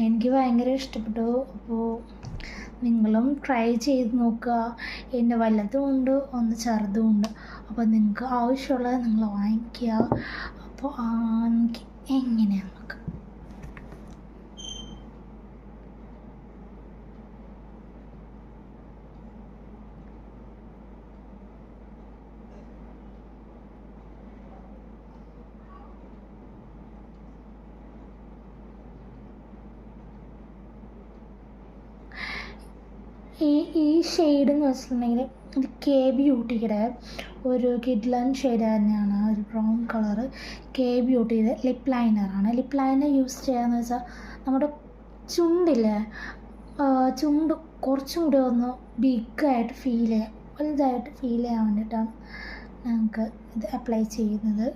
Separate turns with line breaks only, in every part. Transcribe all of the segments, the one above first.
എനിക്ക് ഭയങ്കര ഇഷ്ടപ്പെട്ടു. അപ്പോൾ നിങ്ങളും ട്രൈ ചെയ്ത് നോക്കുക. എൻ്റെ വലുതും ഉണ്ട്, ഒന്ന് ചെറുതും ഉണ്ട്. അപ്പോൾ നിങ്ങൾക്ക് ആവശ്യമുള്ളത് നിങ്ങൾ വാങ്ങിക്കുക. അപ്പോൾ എനിക്ക് എങ്ങനെയാണ് നോക്കാം. ഈ ഷെയ്ഡ് എന്ന് വെച്ചിട്ടുണ്ടെങ്കിൽ ഇത് കെ ബ്യൂട്ടിയുടെ ഒരു കിഡ്ലൻ ഷെയ്ഡ് തന്നെയാണ്. ഒരു ബ്രൗൺ കളറ് കെ ബ്യൂട്ടിയുടെ ലിപ്പ് ലൈനറാണ്. ലിപ്പ് ലൈനർ യൂസ് ചെയ്യാന്ന് വെച്ചാൽ നമ്മുടെ ചുണ്ടില്ലേ, ചുണ്ട് കുറച്ചും കൂടി ഒന്ന് ബിഗായിട്ട് ഫീൽ ചെയ്യാം, വലുതായിട്ട് ഫീൽ ചെയ്യാൻ വേണ്ടിയിട്ടാണ് ഞങ്ങൾക്ക് ഇത് അപ്ലൈ ചെയ്യുന്നത്.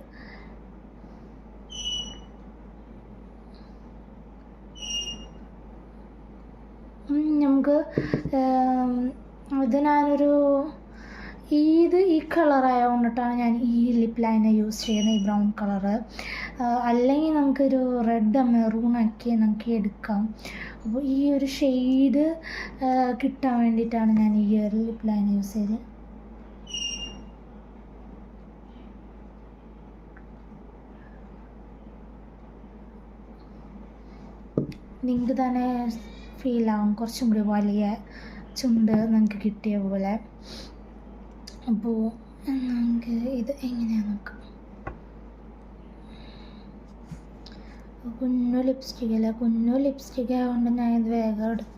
നമുക്ക് ഇത് ഞാനൊരു ഈ കളറായതുകൊണ്ടിട്ടാണ് ഞാൻ ഈ ലിപ്പ് ലൈനർ യൂസ് ചെയ്യുന്നത്, ഈ ബ്രൗൺ കളറ്. അല്ലെങ്കിൽ നമുക്കൊരു റെഡ് മെറൂണൊക്കെ നമുക്ക് എടുക്കാം. അപ്പോൾ ഈ ഒരു ഷെയ്ഡ് കിട്ടാൻ വേണ്ടിയിട്ടാണ് ഞാൻ ഈ ഒരു ലിപ്പ് ലൈനർ യൂസ് ചെയ്തത്. നിങ്ങൾക്ക് തന്നെ ഫീലാവും കുറച്ചും കൂടി വലിയ ചുണ്ട് നമുക്ക് കിട്ടിയ പോലെ. അപ്പോൾ നമുക്ക് ഇത് എങ്ങനെയാണ് നോക്കാം. കുഞ്ഞു ലിപ്സ്റ്റിക് ആയതുകൊണ്ട് ഞാൻ ഇത് വേഗം എടുത്തു.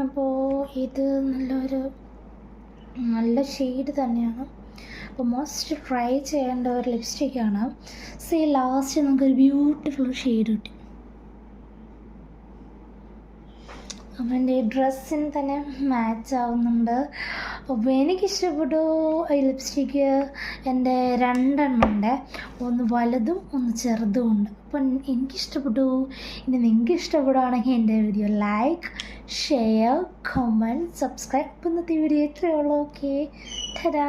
അപ്പോൾ ഇത് നല്ല ഷെയ്ഡ് തന്നെയാണ്. അപ്പോൾ മോസ്റ്റ് ട്രൈ ചെയ്യേണ്ട ഒരു ലിപ്സ്റ്റിക്കാണ്. ലാസ്റ്റ് നമുക്കൊരു ബ്യൂട്ടിഫുൾ ഷെയ്ഡ് കിട്ടി. അപ്പം എൻ്റെ ഡ്രസ്സിന് തന്നെ മാച്ച് ആവുന്നുണ്ട്. അപ്പോൾ എനിക്കിഷ്ടപ്പെട്ടു ഈ ലിപ്സ്റ്റിക്ക്. എൻ്റെ 2 ഉണ്ട്, ഒന്ന് വലുതും ഒന്ന് ചെറുതും ഉണ്ട്. അപ്പം എനിക്കിഷ്ടപ്പെട്ടു. ഇനി നിങ്ങൾക്ക് ഇഷ്ടപ്പെടുകയാണെങ്കിൽ എൻ്റെ video like, share, comment, subscribe. ഇന്നത്തെ വീഡിയോ ഇത്രയേ ഉള്ളൂ. ഓക്കെ, ടാ.